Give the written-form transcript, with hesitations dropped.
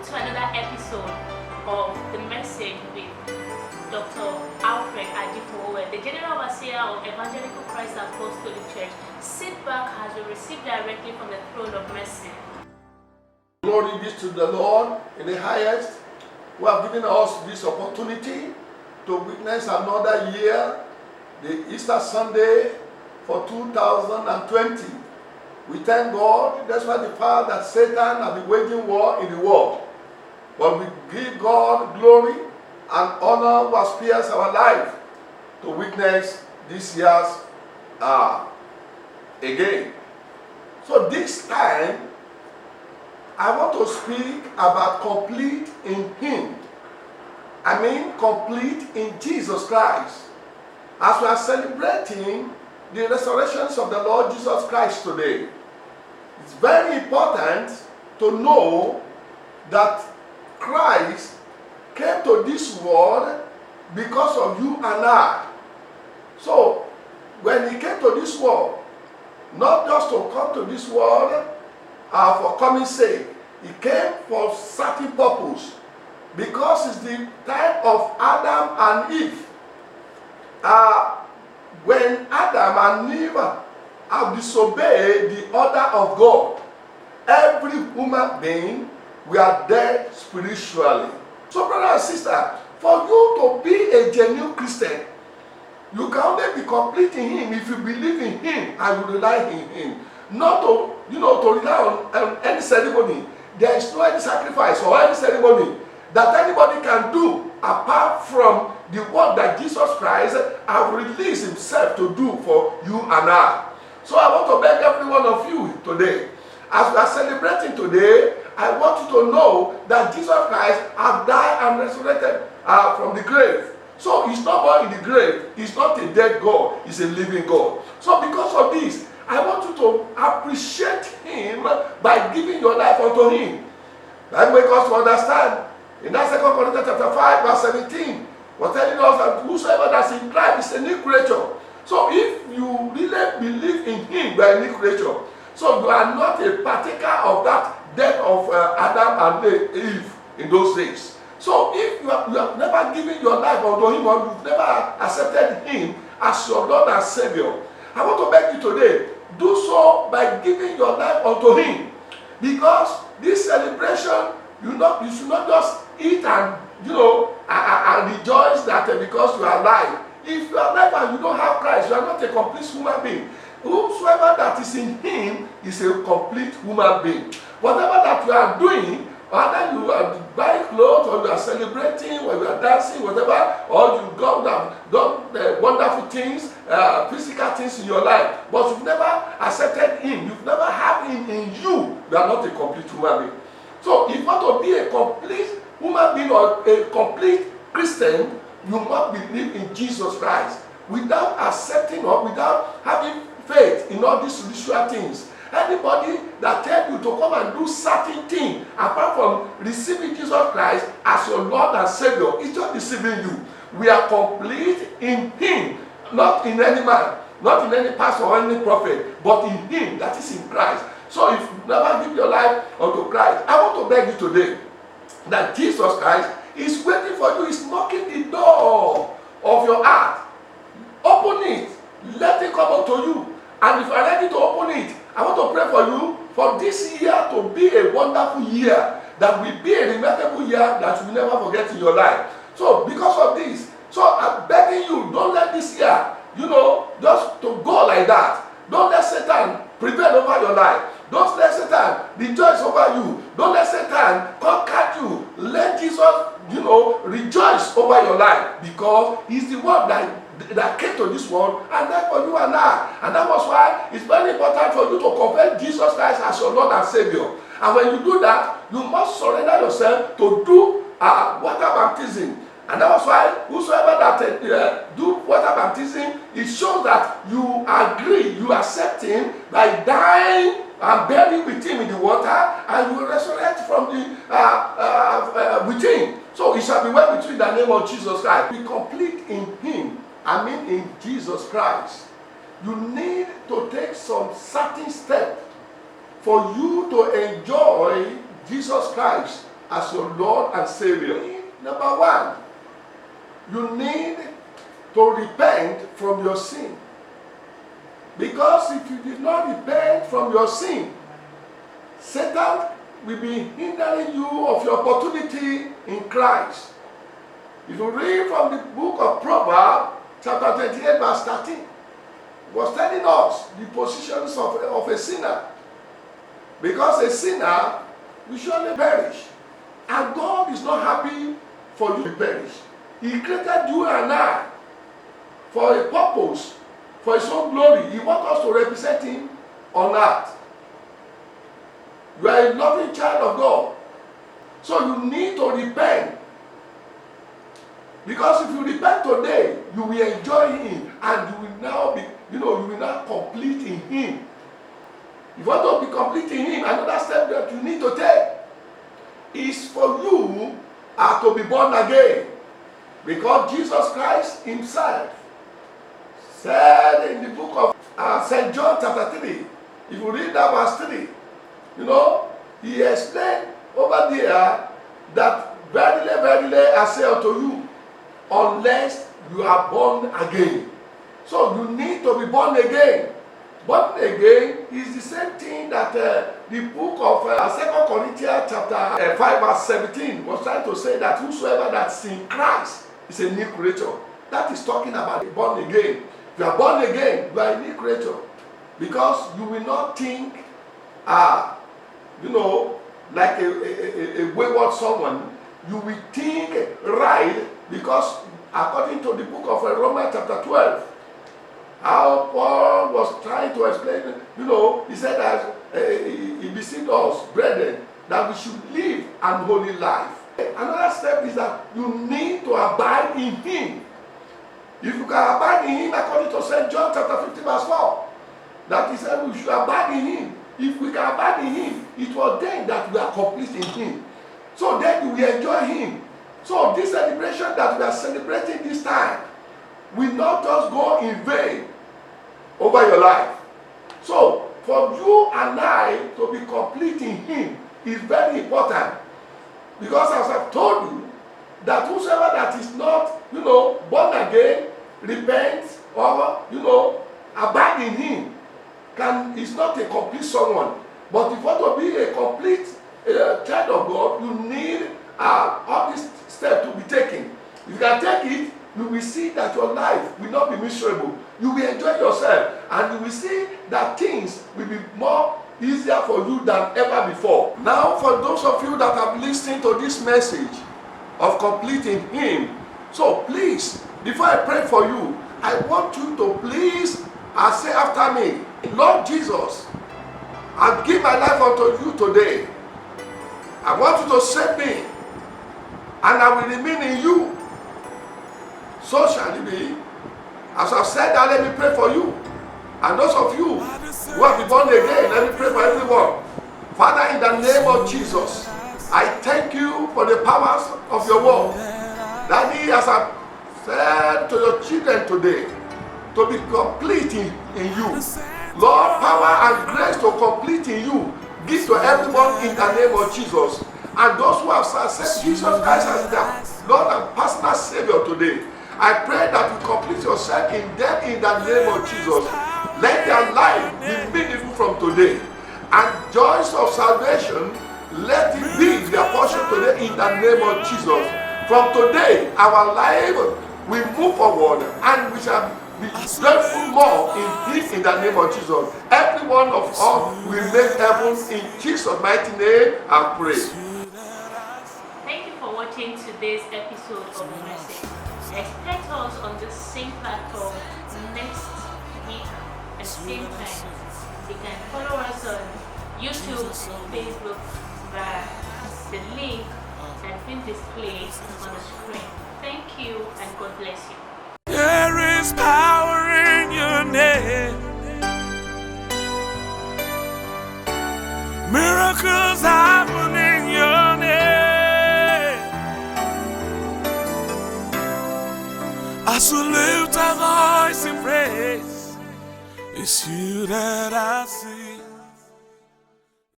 to another episode of The Message with Dr. Alfred Ajifowe, the General Overseer of Evangelical Christ Apostolic Church. Sit back as we receive directly from the throne of mercy. Glory be to the Lord in the highest, who have given us this opportunity to witness another year, the Easter Sunday for 2020. We thank God, despite the fact that Satan has been waging war in the world. But we give God glory and honor who has spared our life to witness this year's again. So this time, I want to speak about complete in Him. I mean complete in Jesus Christ. As we are celebrating the resurrections of the Lord Jesus Christ today, it's very important to know that Christ came to this world because of you and I. So, when He came to this world, not just to come to this world for coming sake, He came for certain purpose, because it's the time of Adam and Eve. When Adam and Eve have disobeyed the order of God, every human being were dead spiritually. So, brother and sister, for you to be a genuine Christian, you can only be complete in Him if you believe in Him and you rely in Him. Not to rely on any ceremony. There is no any sacrifice or any ceremony that anybody can do apart from the work that Jesus Christ has released Himself to do for you and I. So I want to beg every one of you today, as we are celebrating today, I want you to know that Jesus Christ has died and resurrected from the grave. So He's not more in the grave. He's not a dead God. He's a living God. So because of this, I want you to appreciate Him by giving your life unto Him. That makes us to understand. In that 2 Corinthians chapter 5, verse 17, we're telling us that whosoever that's in Christ is a new creature. So if you really believe in Him, you are a new creature. So you are not a partaker of that death of Adam and Eve in those days. So if you have never given your life unto Him, or you've never accepted Him as your Lord and Savior, I want to beg you today, do so by giving your life unto Him. Because this celebration, you should not just eat and and rejoice that because you are alive. If you are alive and you don't have Christ, you are not a complete human being. Whosoever that is in Him is a complete human being. Whatever that you are doing, whether you are buying clothes, or you are celebrating, or you are dancing, whatever, or you have done wonderful things, physical things in your life, but you've never accepted Him, you've never had Him in you, you are not a complete human being. So if you want to be a complete human being or a complete Christian, you must believe in Jesus Christ. Without accepting or without having faith in all these spiritual things, anybody that tells you to come and do certain things apart from receiving Jesus Christ as your Lord and Savior is just deceiving you. We are complete in Him, not in any man, not in any pastor or any prophet, but in Him that is in Christ. So if you never give your life unto Christ, I want to beg you today that Jesus Christ is waiting for you. He's knocking the door of your heart. Open it. Let it come up to you. And if you are ready to open it, I want to pray for you for this year to be a wonderful year, that will be a remarkable year that you will never forget in your life. So because of this, so I'm begging you, don't let this year, just to go like that. Don't let Satan prevail over your life. Don't let Satan rejoice over you. Don't let Satan conquer you. Let Jesus, rejoice over your life, because He's the one that came to this world and died for you and I. And that was why it's very important for you to confess Jesus Christ as your Lord and Savior. And when you do that, you must surrender yourself to do water baptism. And that was why whosoever that do water baptism, it shows that you agree, you accept Him by dying and buried with Him in the water, and you will resurrect from the with Him. So it shall be well with you in the name of Jesus Christ. Be complete in Him. I mean in Jesus Christ. You need to take some certain steps for you to enjoy Jesus Christ as your Lord and Savior. Number one, you need to repent from your sin. Because if you did not repent from your sin, Satan will be hindering you of your opportunity in Christ. If you read from the book of Proverbs, chapter 28, verse 13, it was telling us the positions of a sinner. Because a sinner will surely perish. And God is not happy for you to perish. He created you and I for a purpose, for His own glory. He wants us to represent Him on earth. You are a loving child of God. So you need to repent. Because if you repent today, you will enjoy Him and you will now be, you will now complete in Him. If you want to be complete in Him, another step that you need to take is for you to be born again. Because Jesus Christ Himself said in the book of St. John chapter 3, if you read that verse 3, He explained over there that verily, verily, I say unto you, unless you are born again. So you need to be born again. Born again is the same thing that the book of 2 Corinthians chapter 5 verse 17 was trying to say, that whosoever that's in Christ is a new creature. That is talking about born again. If you are born again, you are a new creature. Because you will not think, like a wayward someone. You will think right, because according to the book of Romans chapter 12, how Paul was trying to explain, he said that he beseeched us, brethren, that we should live an holy life. Another step is that you need to abide in Him. If you can abide in Him, according to St. John chapter 15 verse 4, that he said we should abide in Him. If we can abide in Him, it was then that we are complete in Him. So then we enjoy Him. So this celebration that we are celebrating this time will not just go in vain over your life. So for you and I to be complete in Him is very important. Because as I've told you, that whosoever that is not, born again, repent, or, abide in Him, is not a complete someone. But if you want to be a complete child of God, you need all these steps to be taken. If you can take it, you will see that your life will not be miserable. You will enjoy yourself, and you will see that things will be more easier for you than ever before. Now, for those of you that have listened to this message of completing Him, so please, before I pray for you, I want you to please say after me, Lord Jesus, I give my life unto you today. I want you to save me, and I will remain in you. So shall it be. As I've said that, let me pray for you. And those of you who have been born again, let me pray for everyone. Father, in the name of Jesus, I thank you for the powers of your word. Daddy, as I've said to your children today, to be complete in you. Lord, power and grace to complete in you, give to everyone in the name of Jesus. And those who have accepted Jesus Christ as their Lord and personal Savior today, I pray that you complete yourself in them in the name of Jesus. Let their life be meaningful from today. And joys of salvation, let it be their portion today in the name of Jesus. From today, our life will move forward, and we shall be grateful more in the name of Jesus. Every one of us will make heaven in Jesus' mighty name and pray. Thank you for watching today's episode of The Message. Expect us on the same platform next week at same time. You can follow us on YouTube, Facebook, the link has been displayed on the screen. Thank you and God bless you. There is power in your name. Miracles happen in your name. As we lift our voice in praise, it's you that I see.